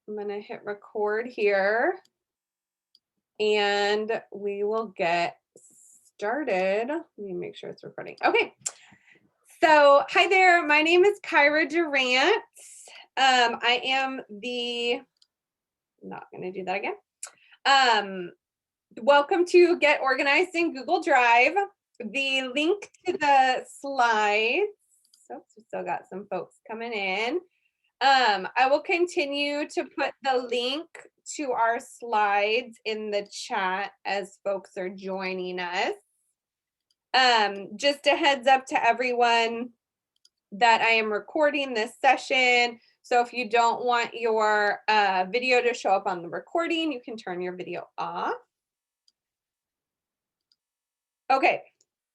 I'm going to hit record here and we will get started. Let me make sure it's recording. Okay. So, hi there. My name is Kyra Durant. I am not going to do that again. Welcome to Get Organized in Google Drive. The link to the slides. So, we still got some folks coming in. I will continue to put the link to our slides in the chat as folks are joining us. Just a heads up to everyone that I am recording this session. So if you don't want your video to show up on the recording, you can turn your video off. Okay.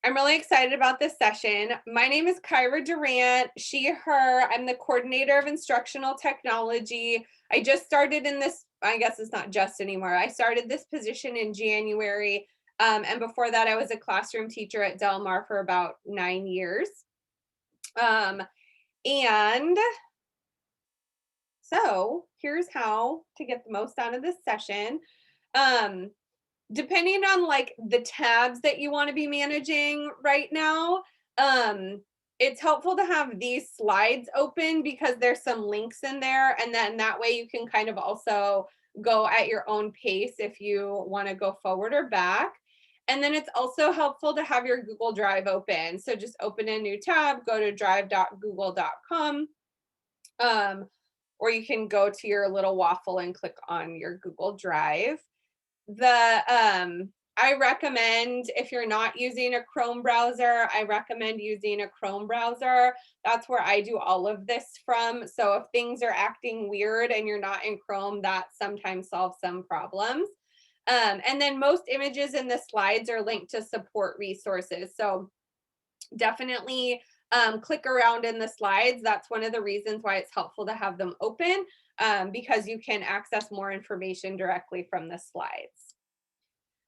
I'm really excited about this session. My name is Kyra Durant, she, her. I'm the coordinator of instructional technology. I just started in this, I guess it's not just anymore. I started this position in January. And before that, I was a classroom teacher at Del Mar for about 9 years. And so here's how to get the most out of this session. Depending on like the tabs that you want to be managing right now, it's helpful to have these slides open because there's some links in there, and then that way you can kind of also go at your own pace if you want to go forward or back. And then it's also helpful to have your Google Drive open. So just open a new tab, go to drive.google.com, or you can go to your little waffle and click on your Google Drive. I recommend, if you're not using a Chrome browser, I recommend using a Chrome browser. That's where I do all of this from. So if things are acting weird and you're not in Chrome, that sometimes solves some problems. And then most images in the slides are linked to support resources. So definitely click around in the slides. That's one of the reasons why it's helpful to have them open, because you can access more information directly from the slides.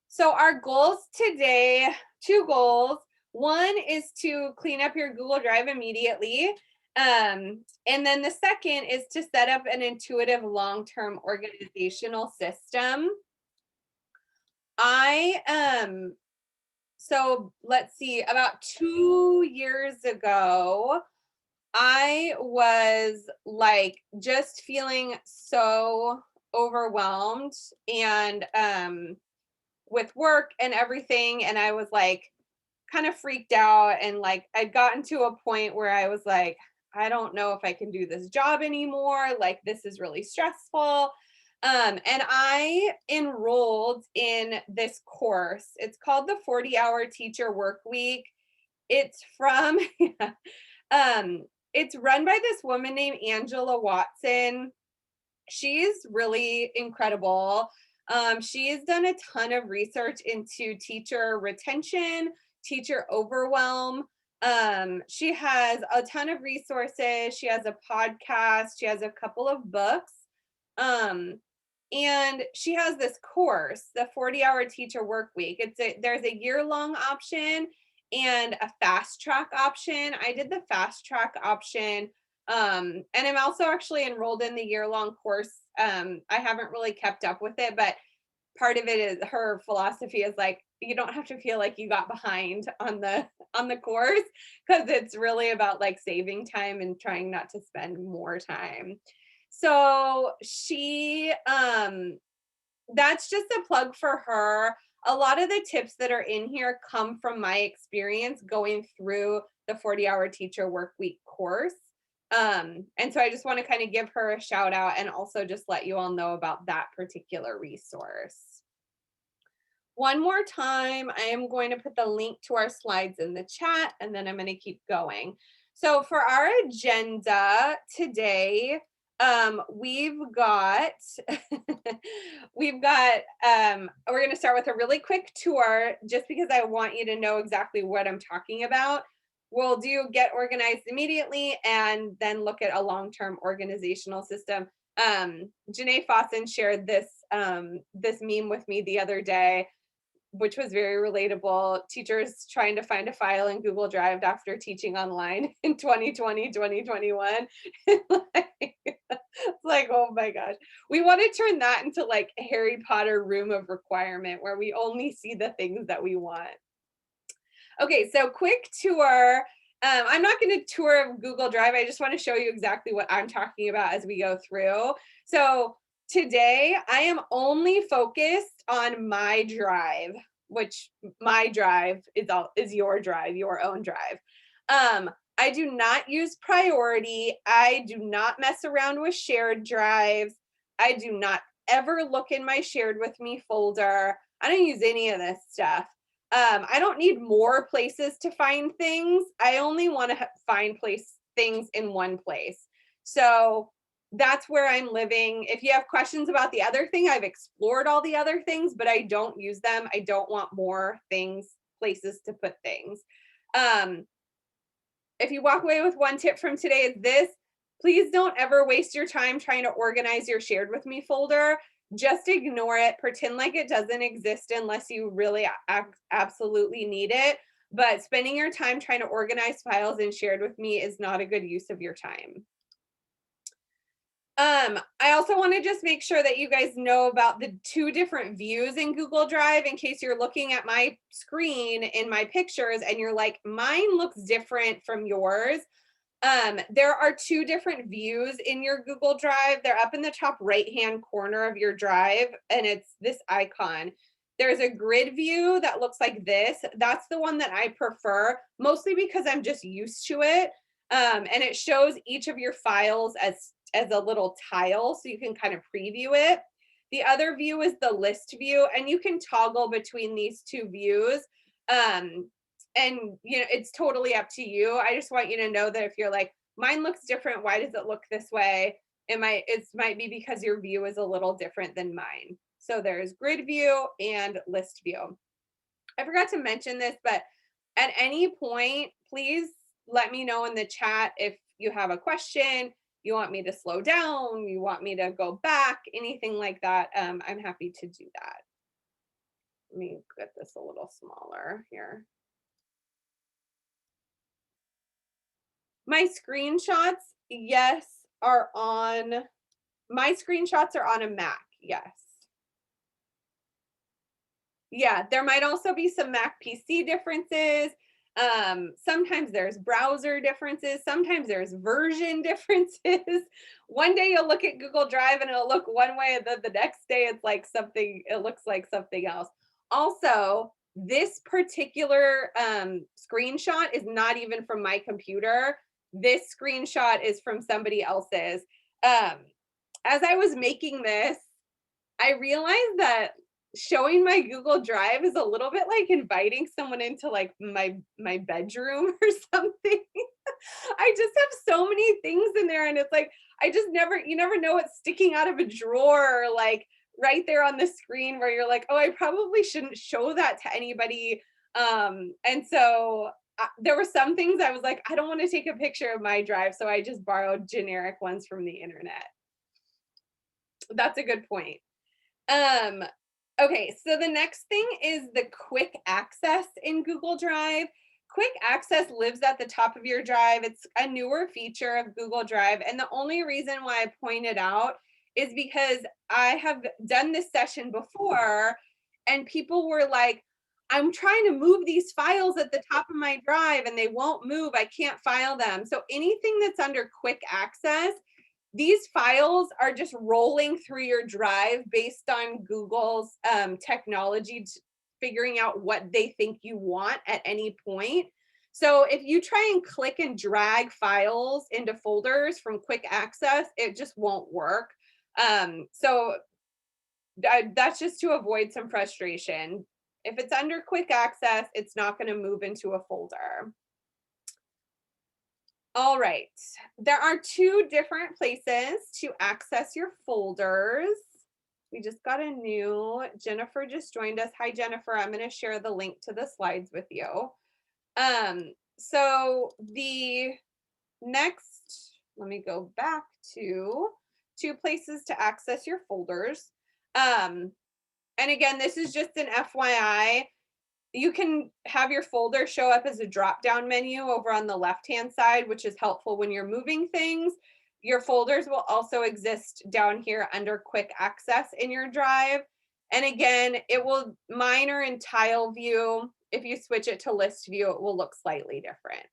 So our goals today, 2 goals. One is to clean up your Google Drive immediately. And then the second is to set up an intuitive long-term organizational system. So let's see, about 2 years ago, I was like just feeling so overwhelmed and with work and everything. And I was like kind of freaked out, and like I'd gotten to a point where I was like, I don't know if I can do this job anymore. Like this is really stressful. And I enrolled in this course. It's called the 40-Hour Teacher Work Week. It's from, it's run by this woman named Angela Watson. She's really incredible. She's done a ton of research into teacher retention, teacher overwhelm. She has a ton of resources. She has a podcast. She has a couple of books. And she has this course, the 40-Hour Teacher Work Week. There's a year-long option and a fast track option. I did the fast track option. And I'm also actually enrolled in the year-long course. I haven't really kept up with it, but part of it is her philosophy is like, you don't have to feel like you got behind on the course, because it's really about like saving time and trying not to spend more time. So she, that's just a plug for her. A lot of the tips that are in here come from my experience going through the 40-Hour Teacher Work Week course. And so I just want to kind of give her a shout out and also just let you all know about that particular resource. One more time, I am going to put the link to our slides in the chat, and then I'm going to keep going. So for our agenda today, we're going to start with a really quick tour, just because I want you to know exactly what I'm talking about. We'll do Get Organized immediately, and then look at a long-term organizational system. Janae Fossen shared this meme with me the other day, which was very relatable. Teachers trying to find a file in Google Drive after teaching online in 2020, 2021. It's like, oh my gosh. We want to turn that into like a Harry Potter room of requirement where we only see the things that we want. Okay, so quick tour. I'm not going to tour Google Drive. I just want to show you exactly what I'm talking about as we go through. So today I am only focused on my drive, which my drive is your drive, your own drive. I do not use priority. I do not mess around with shared drives. I do not ever look in my shared with me folder. I don't use any of this stuff. I don't need more places to find things. I only want to find things in one place. So that's where I'm living. If you have questions about the other thing, I've explored all the other things, but I don't use them. I don't want more places to put things. If you walk away with one tip from today, is this: please don't ever waste your time trying to organize your shared with me folder. Just ignore it. Pretend like it doesn't exist unless you really absolutely need it. But spending your time trying to organize files in shared with me is not a good use of your time. I also want to just make sure that you guys know about the two different views in Google Drive in case you're looking at my screen in my pictures and you're like, mine looks different from yours. There are two different views in your Google Drive. They're up in the top right-hand corner of your drive, and it's this icon. There's a grid view that looks like this. That's the one that I prefer, mostly because I'm just used to it. And it shows each of your files as a little tile, so you can kind of preview it. The other view is the list view, and you can toggle between these two views. And it's totally up to you. I just want you to know that if you're like, mine looks different, why does it look this way? It might be because your view is a little different than mine. So there's grid view and list view. I forgot to mention this, but at any point, please let me know in the chat if you have a question, you want me to slow down, you want me to go back, anything like that. I'm happy to do that. Let me get this a little smaller here. My screenshots, yes, my screenshots are on a Mac, yes. Yeah, there might also be some Mac PC differences. Sometimes there's browser differences. Sometimes there's version differences. One day you'll look at Google Drive and it'll look one way, and then the next day it looks like something else. Also, this particular screenshot is not even from my computer. This screenshot is from somebody else's. As I was making this, I realized that showing my Google Drive is a little bit like inviting someone into like my bedroom or something. I just have so many things in there, and it's like you never know what's sticking out of a drawer, or like right there on the screen where you're like, oh, I probably shouldn't show that to anybody. And so there were some things I was like, I don't want to take a picture of my drive, so I just borrowed generic ones from the internet. That's a good point. Okay, so the next thing is the quick access in Google Drive. Quick access lives at the top of your drive. It's a newer feature of Google Drive. And the only reason why I point it out is because I have done this session before and people were like, I'm trying to move these files at the top of my drive and they won't move. I can't file them. So anything that's under quick access, these files are just rolling through your drive based on Google's technology, figuring out what they think you want at any point. So if you try and click and drag files into folders from quick access, it just won't work. So that's just to avoid some frustration. If it's under quick access, it's not going to move into a folder. All right, there are two different places to access your folders. We just got a new, Jennifer just joined us. Hi, Jennifer, I'm gonna share the link to the slides with you. So the next, let me go back to two places to access your folders. And again, this is just an FYI. You can have your folder show up as a drop-down menu over on the left-hand side, which is helpful when you're moving things. Your folders will also exist down here under quick access in your drive. And again, mine are in tile view. If you switch it to list view, it will look slightly different.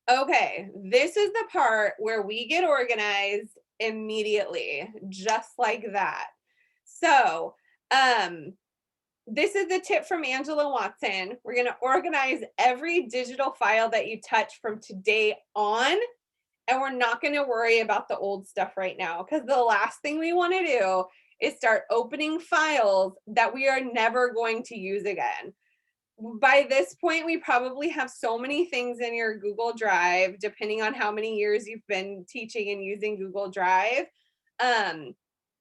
Okay, this is the part where we get organized immediately, just like that. So, this is the tip from Angela Watson. We're going to organize every digital file that you touch from today on, and we're not going to worry about the old stuff right now, because the last thing we want to do is start opening files that we are never going to use again. By this point, we probably have so many things in your Google Drive, depending on how many years you've been teaching and using Google Drive.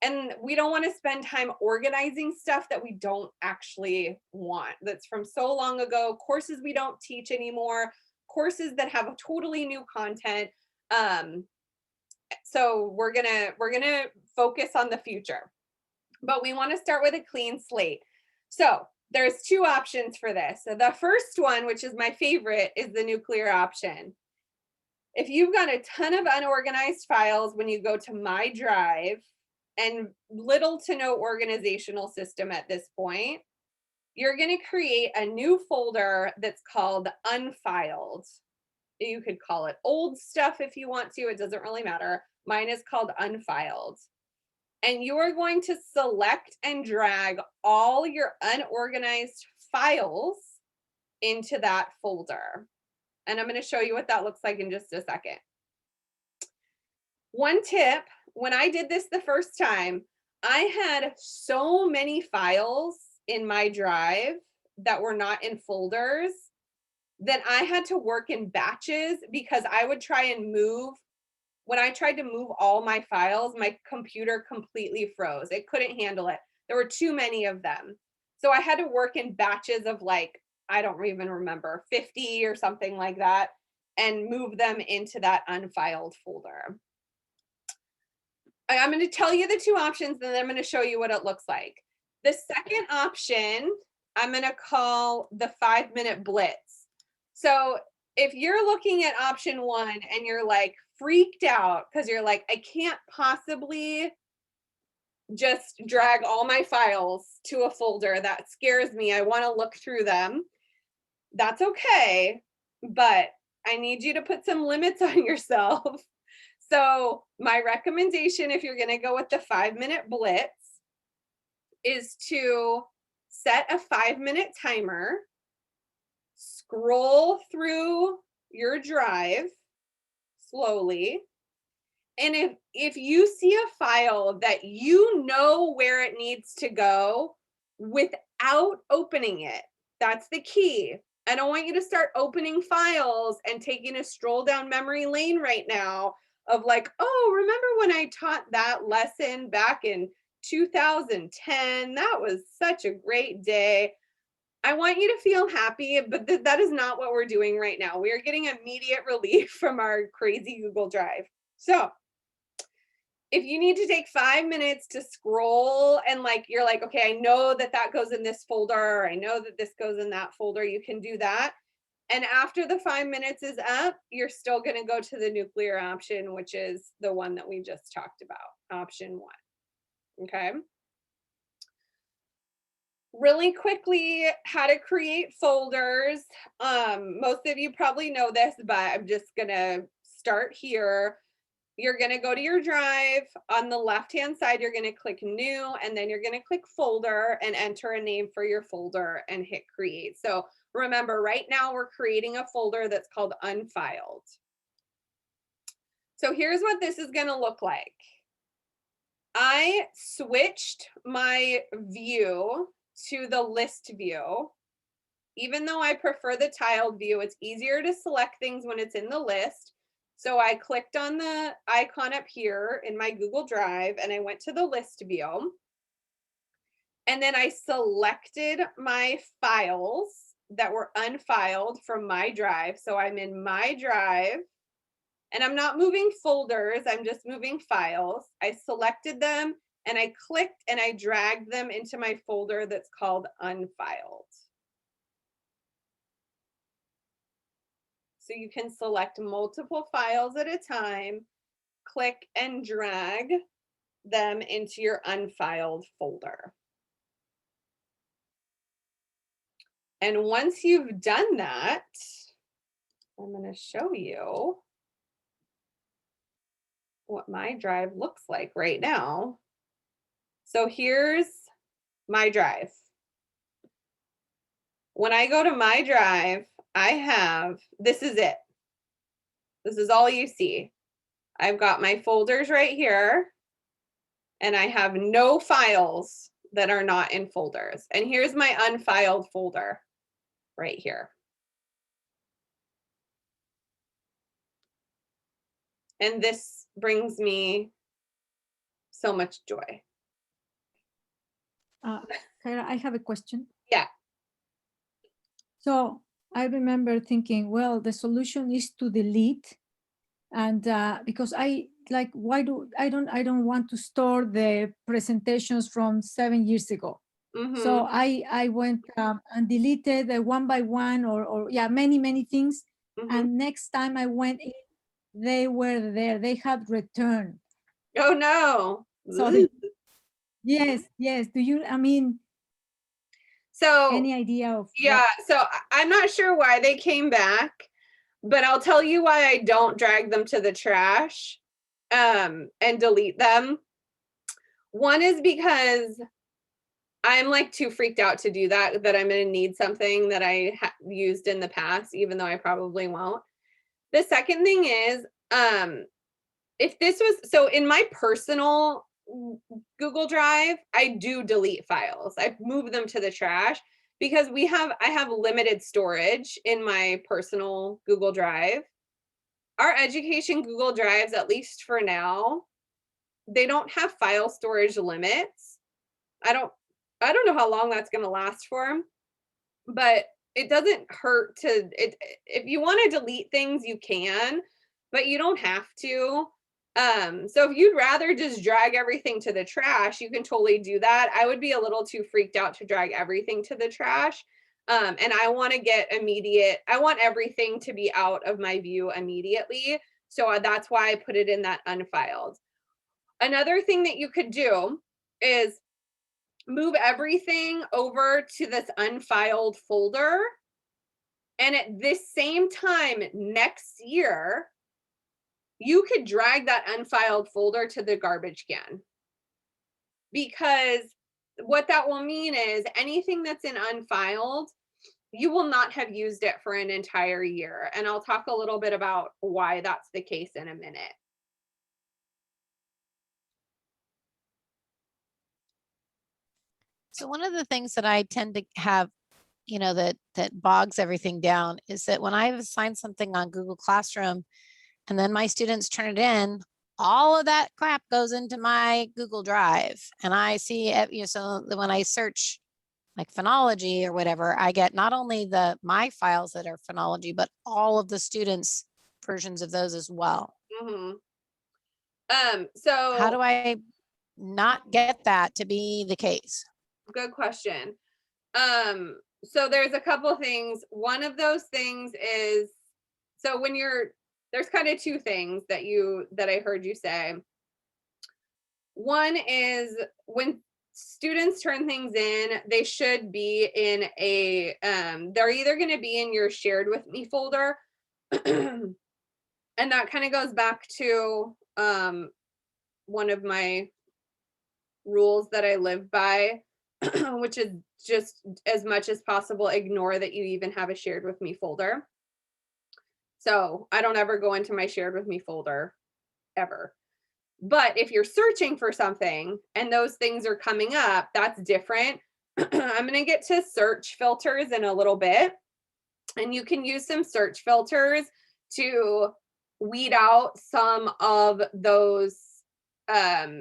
And we don't want to spend time organizing stuff that we don't actually want, that's from so long ago, courses we don't teach anymore, courses that have a totally new content. So we're gonna focus on the future, but we want to start with a clean slate. So there's two options for this. So the first one, which is my favorite, is the nuclear option. If you've got a ton of unorganized files when you go to My Drive and little to no organizational system at this point, you're going to create a new folder that's called Unfiled. You could call it old stuff if you want to, it doesn't really matter. Mine is called Unfiled. And you are going to select and drag all your unorganized files into that folder. And I'm going to show you what that looks like in just a second. One tip, when I did this the first time, I had so many files in my drive that were not in folders that I had to work in batches, because I would try and move. When I tried to move all my files, my computer completely froze. It couldn't handle it. There were too many of them. So I had to work in batches of, like, I don't even remember, 50 or something like that, and move them into that unfiled folder. I'm going to tell you the two options, and then I'm going to show you what it looks like. The second option, I'm going to call the 5-minute blitz. So if you're looking at option one and you're like freaked out because you're like, I can't possibly just drag all my files to a folder, that scares me, I want to look through them, that's okay, but I need you to put some limits on yourself. So my recommendation, if you're going to go with the 5-minute blitz, is to set a 5-minute timer, scroll through your drive slowly, and if you see a file that you know where it needs to go without opening it, that's the key. I don't want you to start opening files and taking a stroll down memory lane right now of like, oh, remember when I taught that lesson back in 2010? That was such a great day. I want you to feel happy, but that is not what we're doing right now. We are getting immediate relief from our crazy Google Drive. So if you need to take 5 minutes to scroll and like, you're like, okay, I know that that goes in this folder, or I know that this goes in that folder, you can do that. And after the 5 minutes is up, you're still going to go to the nuclear option, which is the one that we just talked about, option one. Okay. Really quickly, how to create folders. Most of you probably know this, but I'm just going to start here. You're going to go to your drive. On the left-hand side, you're going to click new, and then you're going to click folder and enter a name for your folder and hit create. So remember, right now we're creating a folder that's called Unfiled. So here's what this is going to look like. I switched my view to the list view. Even though I prefer the tiled view, it's easier to select things when it's in the list. So I clicked on the icon up here in my Google Drive and I went to the list view. And then I selected my files that were unfiled from my drive. So I'm in my drive and I'm not moving folders, I'm just moving files. I selected them and I clicked and I dragged them into my folder that's called Unfiled. So you can select multiple files at a time, click and drag them into your unfiled folder. And once you've done that, I'm going to show you what my drive looks like right now. So here's my drive. When I go to my drive, I have, this is it. This is all you see. I've got my folders right here, and I have no files that are not in folders. And here's my unfiled folder right here. And this brings me so much joy. Kara, I have a question. Yeah. So I remember thinking, well, the solution is to delete, and because I like, why do I don't want to store the presentations from 7 years ago. Mm-hmm. So I went and deleted one by one, or yeah, many things. Mm-hmm. And next time I went in, they were there. They had returned. Oh no. So yes. Do you? I mean, so any idea of? Yeah. So I'm not sure why they came back, but I'll tell you why I don't drag them to the trash and delete them. One is because I'm like too freaked out to do that I'm going to need something that I used in the past, even though I probably won't. The second thing is, if this was, so in my personal Google Drive, I do delete files. I move them to the trash because I have limited storage in my personal Google Drive. Our education Google Drives, at least for now, they don't have file storage limits. I don't know how long that's going to last for, but it doesn't hurt to, if you want to delete things, you can, but you don't have to. So if you'd rather just drag everything to the trash, you can totally do that. I would be a little too freaked out to drag everything to the trash. And I want to get I want everything to be out of my view immediately. So that's why I put it in that unfiled. Another thing that you could do is move everything over to this unfiled folder. And at this same time next year, you could drag that unfiled folder to the garbage can. Because what that will mean is anything that's in unfiled, you will not have used it for an entire year. And I'll talk a little bit about why that's the case in a minute. So one of the things that I tend to have, that bogs everything down is that when I've assigned something on Google Classroom and then my students turn it in, all of that crap goes into my Google Drive. And I see, so when I search like phonology or whatever, I get not only my files that are phonology, but all of the students' versions of those as well. Mm-hmm. So how do I not get that to be the case? Good question. So there's a couple things. One of those things is, so when there's kind of two things that I heard you say. One is when students turn things in, they should be in they're either going to be in your shared with me folder. And that kind of goes back to one of my rules that I live by, which is just as much as possible, ignore that you even have a shared with me folder. So I don't ever go into my shared with me folder ever. But if you're searching for something and those things are coming up, that's different. I'm going to get to search filters in a little bit. And you can use some search filters to weed out some of those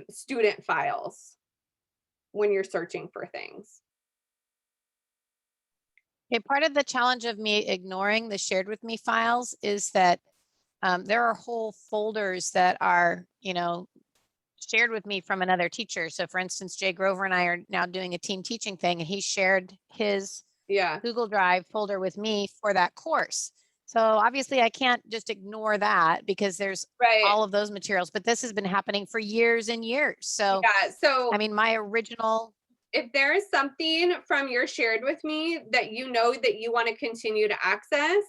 student files when you're searching for things. Okay, part of the challenge of me ignoring the shared with me files is that there are whole folders that are, shared with me from another teacher. So for instance, Jay Grover and I are now doing a team teaching thing, and he shared his Google Drive folder with me for that course. So obviously I can't just ignore that because there's Right. all of those materials, but this has been happening for years and years. So, Yeah. So I mean, my original, if there is something from your shared with me that you know that you want to continue to access,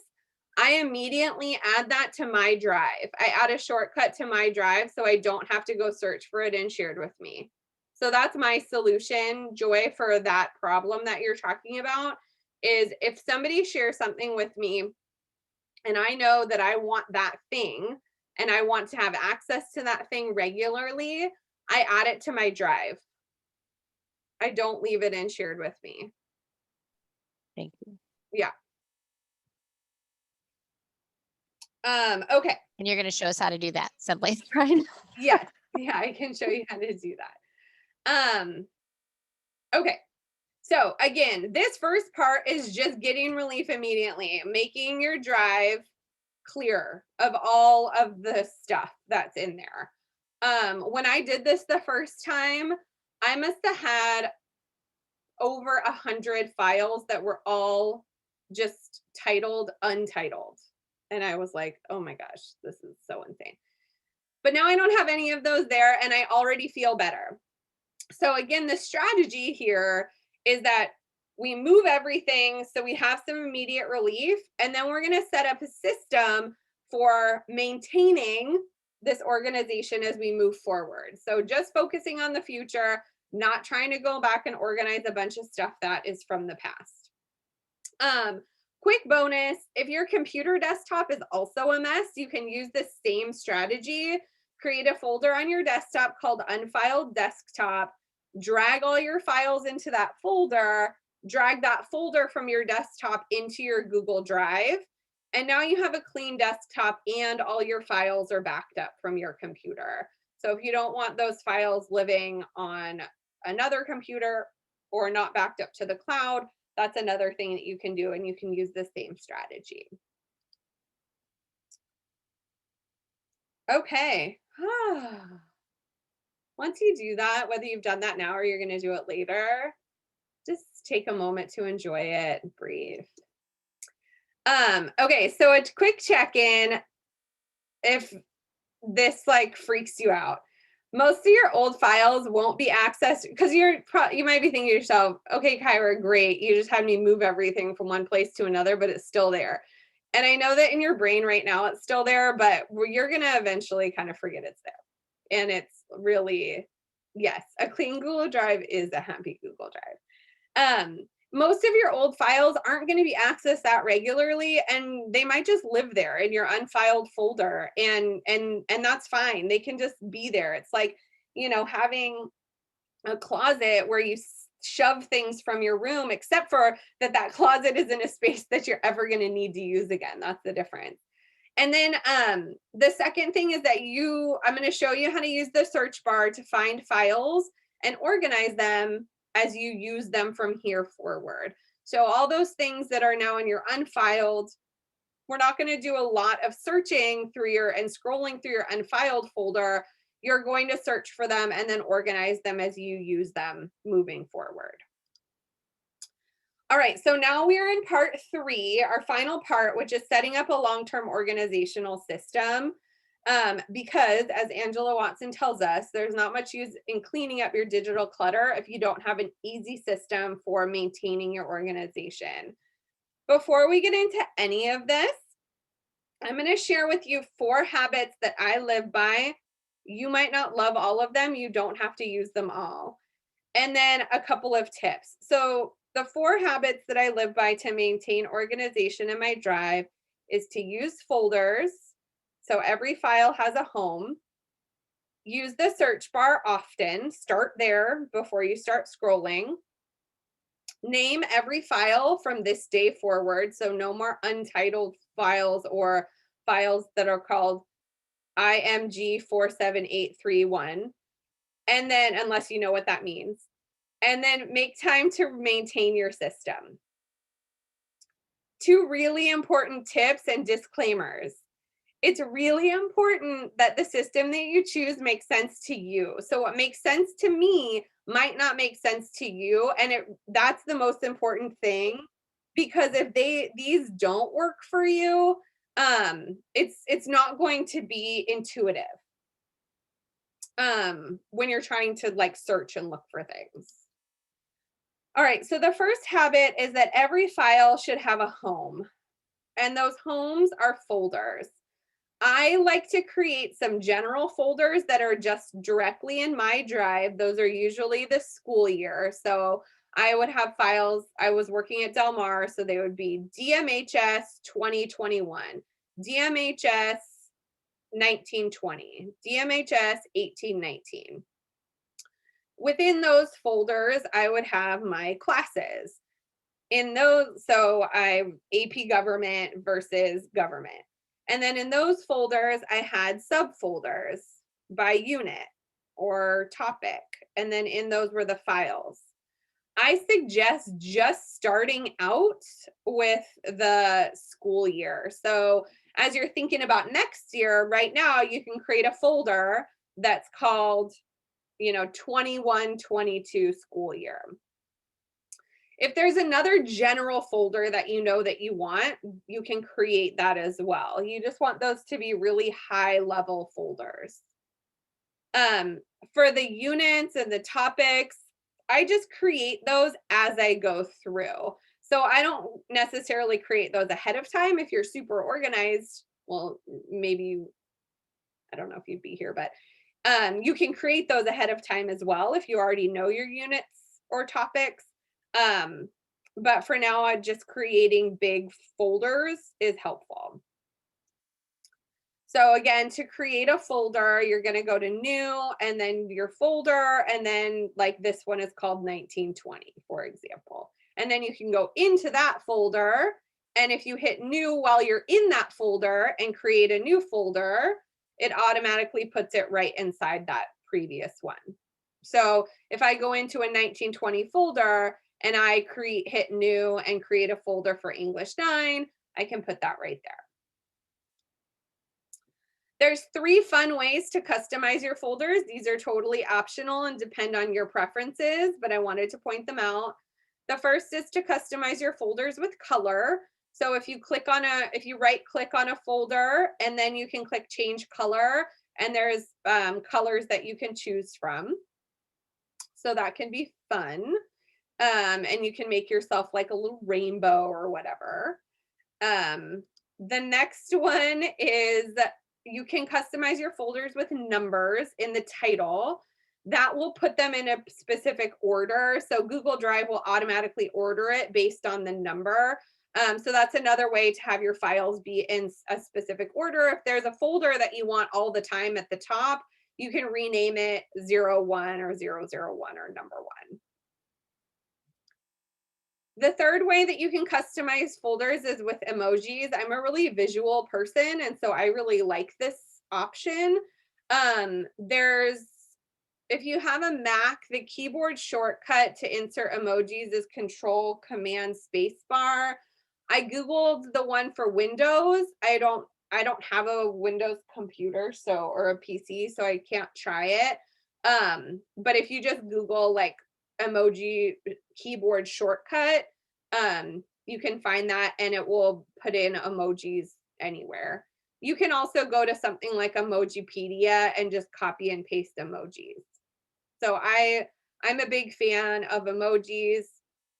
I immediately add that to my drive. I add a shortcut to my drive so I don't have to go search for it in shared with me. So that's my solution, Joy, for that problem that you're talking about, is if somebody shares something with me and I know that I want that thing and I want to have access to that thing regularly, I add it to my drive. I don't leave it in shared with me. thank you. Yeah. Okay. And you're going to show us how to do that simply, right? Yes. Yeah, I can show you how to do that. Okay. So again, this first part is just getting relief immediately, making your drive clear of all of the stuff that's in there. When I did this the first time, I must have had over 100 files that were all just titled untitled. And I was like, oh my gosh, this is so insane. But now I don't have any of those there and I already feel better. So again, the strategy here is that we move everything so we have some immediate relief, and then we're going to set up a system for maintaining this organization as we move forward. So just focusing on the future, not trying to go back and organize a bunch of stuff that is from the past. Quick bonus, if your computer desktop is also a mess, you can use the same strategy. Create a folder on your desktop called Unfiled Desktop, drag all your files into that folder, drag that folder from your desktop into your Google Drive, and now you have a clean desktop and all your files are backed up from your computer. So if you don't want those files living on another computer or not backed up to the cloud, that's another thing that you can do, and you can use the same strategy. Okay. Once you do that, whether you've done that now or you're going to do it later, just take a moment to enjoy it and breathe. Okay, so a quick check-in if this like freaks you out. Most of your old files won't be accessed because you might be thinking to yourself, okay, Kyra, great. You just had me move everything from one place to another, but it's still there. And I know that in your brain right now, it's still there, but you're going to eventually kind of forget it's there. And it's really, yes, a clean Google Drive is a happy Google Drive. Most of your old files aren't going to be accessed that regularly, and they might just live there in your unfiled folder, and that's fine. They can just be there. It's like, having a closet where you shove things from your room, except for that closet is in a space that you're ever going to need to use again. That's the difference. And then the second thing is that I'm going to show you how to use the search bar to find files and organize them as you use them from here forward. So all those things that are now in your unfiled, we're not going to do a lot of searching through and scrolling through your unfiled folder. You're going to search for them and then organize them as you use them moving forward. All right, so now we're in part 3, our final part, which is setting up a long-term organizational system. Because as Angela Watson tells us, there's not much use in cleaning up your digital clutter if you don't have an easy system for maintaining your organization. Before we get into any of this, I'm going to share with you 4 habits that I live by. You might not love all of them. You don't have to use them all. And then a couple of tips. So the 4 habits that I live by to maintain organization in my drive is to use folders. So every file has a home. Use the search bar often. Start there before you start scrolling. Name every file from this day forward. So no more untitled files or files that are called IMG 47831. And then, unless you know what that means. And then make time to maintain your system. 2 really important tips and disclaimers. It's really important that the system that you choose makes sense to you. So what makes sense to me might not make sense to you. And that's the most important thing, because if these don't work for you, It's not going to be intuitive when you're trying to like search and look for things. All right, so the first habit is that every file should have a home, and those homes are folders. I like to create some general folders that are just directly in my drive. Those are usually the school year. So I would have files. I was working at Del Mar, so they would be DMHS 2021, DMHS 1920, DMHS 1819. Within those folders, I would have my classes. In those, so I AP government versus government. And then in those folders, I had subfolders by unit or topic. And then in those were the files. I suggest just starting out with the school year. So as you're thinking about next year, right now, you can create a folder that's called, 21-22 school year. If there's another general folder that you know that you want, you can create that as well. You just want those to be really high level folders. For the units and the topics, I just create those as I go through. So I don't necessarily create those ahead of time. If you're super organized, well, maybe, I don't know if you'd be here, but you can create those ahead of time as well if you already know your units or topics. But for now, just creating big folders is helpful. So again, to create a folder, you're going to go to new and then your folder. And then like this one is called 1920, for example. And then you can go into that folder. And if you hit new while you're in that folder and create a new folder, it automatically puts it right inside that previous one. So if I go into a 1920 folder and I hit new and create a folder for English 9, I can put that right there. There's 3 fun ways to customize your folders. These are totally optional and depend on your preferences, but I wanted to point them out. The first is to customize your folders with color. So if you right click on a folder and then you can click change color, and there's colors that you can choose from. So that can be fun. And you can make yourself like a little rainbow or whatever. The next one is you can customize your folders with numbers in the title. That will put them in a specific order. So Google Drive will automatically order it based on the number. So that's another way to have your files be in a specific order. If there's a folder that you want all the time at the top, you can rename it 01 or 001 or number 1. The third way that you can customize folders is with emojis. I'm a really visual person, and so I really like this option. If you have a Mac, the keyboard shortcut to insert emojis is Control Command Spacebar. I Googled the one for Windows. I don't have a Windows computer, or a PC, so I can't try it. But if you just Google like emoji keyboard shortcut, you can find that and it will put in emojis anywhere. You can also go to something like Emojipedia and just copy and paste emojis. So I'm a big fan of emojis.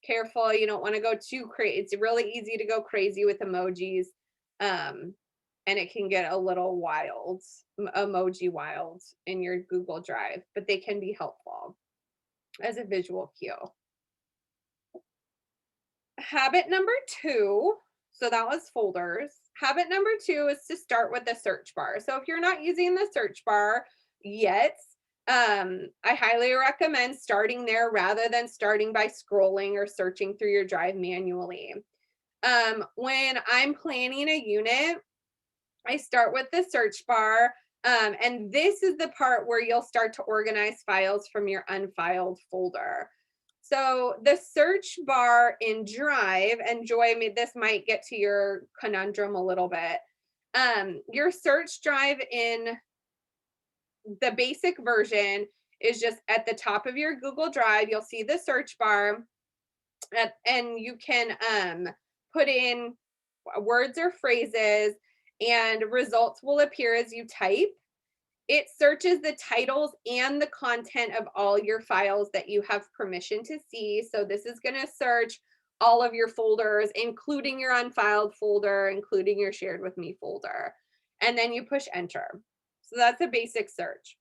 Careful, you don't want to go too crazy. It's really easy to go crazy with emojis. And it can get a little wild, emoji wild in your Google Drive, but they can be helpful as a visual cue. Habit number 2, so that was folders. Habit number 2 is to start with the search bar. So if you're not using the search bar yet, I highly recommend starting there rather than starting by scrolling or searching through your drive manually. When I'm planning a unit, I start with the search bar, and this is the part where you'll start to organize files from your unfiled folder. So the search bar in Drive, and Joy, this might get to your conundrum a little bit. Your search drive in the basic version is just at the top of your Google Drive. You'll see the search bar, and you can put in words or phrases, and results will appear as you type. It searches the titles and the content of all your files that you have permission to see. So this is going to search all of your folders, including your unfiled folder, including your shared with me folder. And then you push enter. So that's a basic search.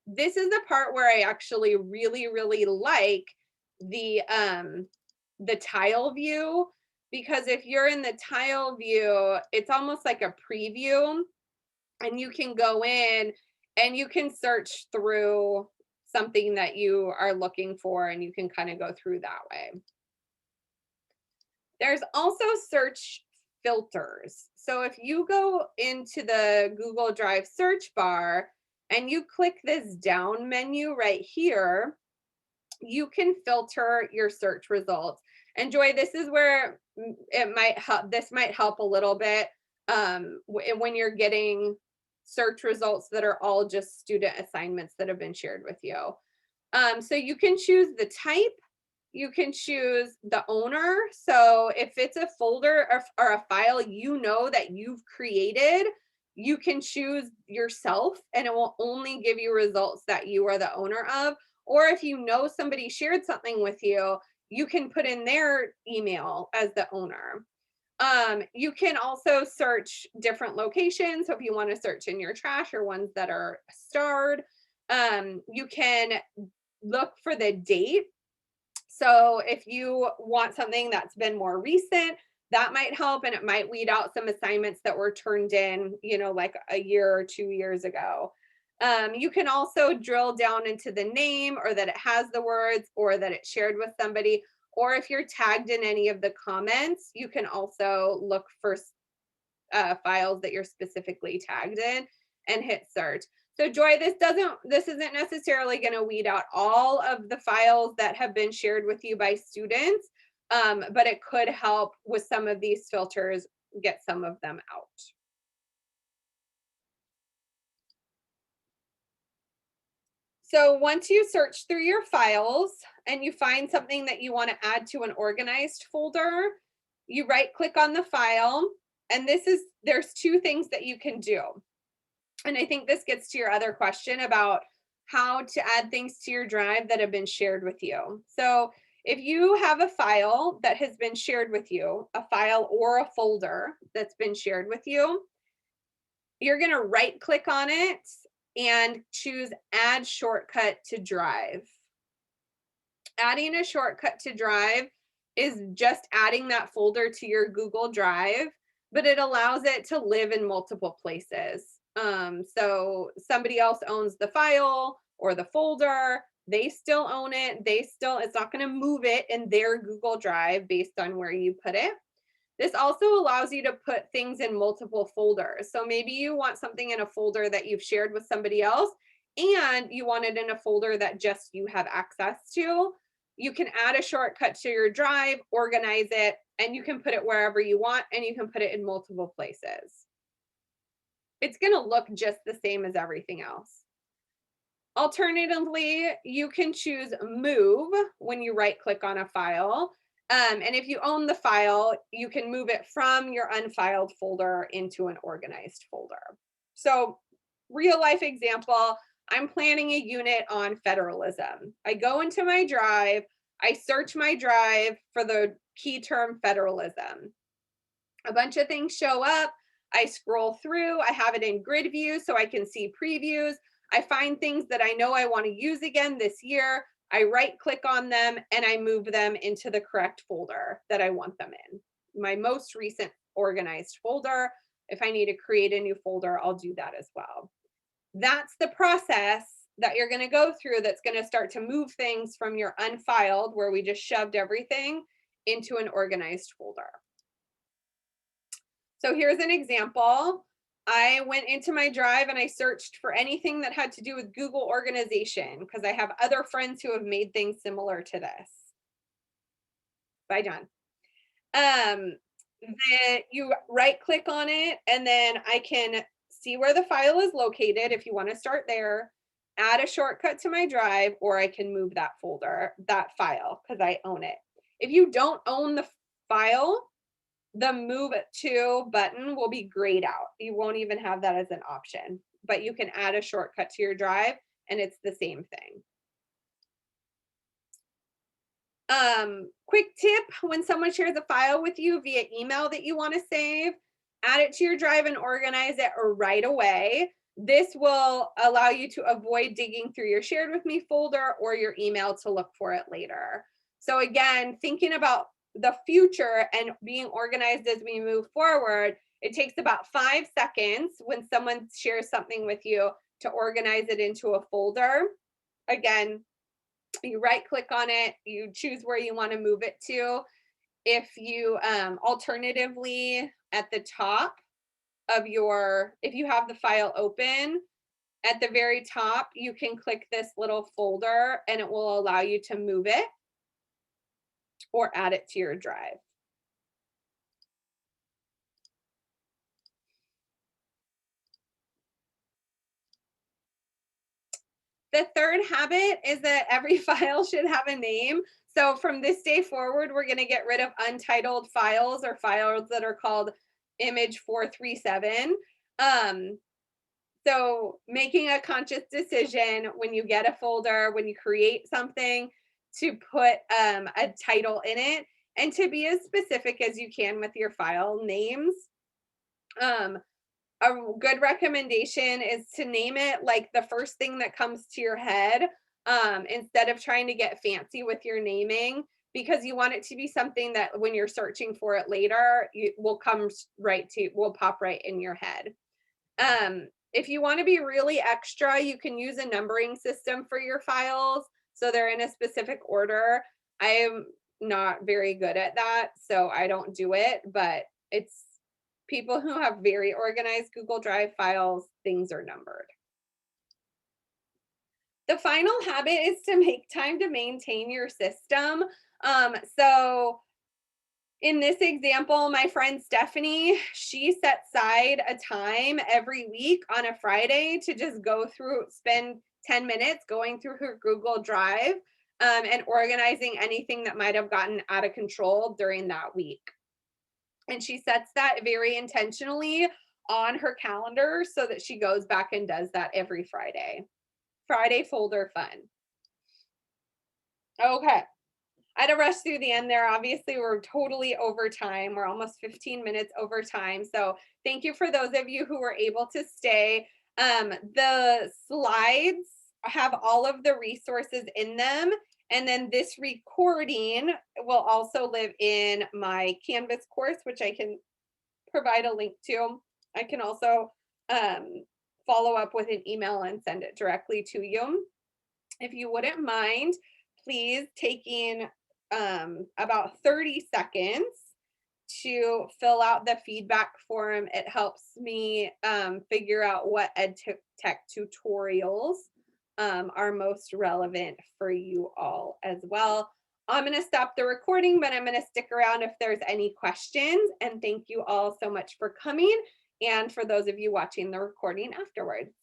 This is the part where I actually really, really like the tile view, because if you're in the tile view, it's almost like a preview, and you can go in and you can search through something that you are looking for, and you can kind of go through that way. There's also search filters. So if you go into the Google Drive search bar and you click this down menu right here, you can filter your search results. And Joy, this is where it might help. This might help a little bit when you're getting search results that are all just student assignments that have been shared with you. So you can choose the type, you can choose the owner. So if it's a folder or a file you know that you've created, you can choose yourself, and it will only give you results that you are the owner of. Or if you know somebody shared something with you, you can put in their email as the owner. You can also search different locations. So if you want to search in your trash or ones that are starred, you can look for the date. So if you want something that's been more recent, that might help, and it might weed out some assignments that were turned in, like a year or 2 years ago. You can also drill down into the name, or that it has the words, or that it's shared with somebody. Or if you're tagged in any of the comments, you can also look for files that you're specifically tagged in and hit search. So Joy, this isn't necessarily going to weed out all of the files that have been shared with you by students, but it could help with some of these filters, get some of them out. So once you search through your files and you find something that you want to add to an organized folder, you right click on the file, and there's two things that you can do. And I think this gets to your other question about how to add things to your drive that have been shared with you. So if you have a file that has been shared with you, a file or a folder that's been shared with you, you're going to right click on it and choose Add Shortcut to Drive. Adding a shortcut to Drive is just adding that folder to your Google Drive, but it allows it to live in multiple places. So somebody else owns the file or the folder, they still own it. It's not going to move it in their Google Drive based on where you put it. This also allows you to put things in multiple folders. So maybe you want something in a folder that you've shared with somebody else, and you want it in a folder that just you have access to. You can add a shortcut to your drive, organize it, and you can put it wherever you want, and you can put it in multiple places. It's going to look just the same as everything else. Alternatively, you can choose Move when you right click on a file. And if you own the file, you can move it from your unfiled folder into an organized folder. So real life example, I'm planning a unit on federalism. I go into my drive, I search my drive for the key term federalism. A bunch of things show up. I scroll through, I have it in grid view so I can see previews. I find things that I know I want to use again this year. I right click on them and I move them into the correct folder that I want them in. My most recent organized folder. If I need to create a new folder, I'll do that as well. That's the process that you're going to go through that's going to start to move things from your unfiled, where we just shoved everything, into an organized folder. So here's an example. I went into my drive and I searched for anything that had to do with Google organization, because I have other friends who have made things similar to this. Bye, John. You right click on it, and then I can see where the file is located if you want to start there, add a shortcut to my drive, or I can move that folder, that file, because I own it. If you don't own the file, the move to button will be grayed out. You won't even have that as an option, but you can add a shortcut to your drive and it's the same thing. Quick tip, when someone shares a file with you via email that you want to save, add it to your drive and organize it right away. This will allow you to avoid digging through your shared with me folder or your email to look for it later. So again, thinking about the future and being organized as we move forward, it takes about 5 seconds when someone shares something with you to organize it into a folder. Again, you right click on it, you choose where you want to move it to. If you alternatively at the top of your, if you have the file open, at the very top, you can click this little folder and it will allow you to move it or add it to your drive. The third habit is that every file should have a name. So from this day forward, we're going to get rid of untitled files or files that are called image 437. So making a conscious decision when you get a folder, when you create something, to put a title in it and to be as specific as you can with your file names. A good recommendation is to name it like the first thing that comes to your head, instead of trying to get fancy with your naming, because you want it to be something that when you're searching for it later, will pop right in your head. If you want to be really extra, you can use a numbering system for your files so they're in a specific order. I am not very good at that, so I don't do it, but it's people who have very organized Google Drive files, things are numbered. The final habit is to make time to maintain your system. So in this example, my friend Stephanie, she set aside a time every week on a Friday to just spend 10 minutes going through her Google Drive and organizing anything that might have gotten out of control during that week. And she sets that very intentionally on her calendar so that she goes back and does that every Friday. Friday folder fun. Okay. I had to rush through the end there. Obviously, we're totally over time. We're almost 15 minutes over time. So thank you for those of you who were able to stay. The slides have all of the resources in them. And then this recording will also live in my Canvas course, which I can provide a link to. I can also follow up with an email and send it directly to you. If you wouldn't mind, please taking about 30 seconds to fill out the feedback form. It helps me figure out what EdTech tutorials are most relevant for you all as well. I'm going to stop the recording, but I'm going to stick around if there's any questions. And thank you all so much for coming, and for those of you watching the recording afterwards.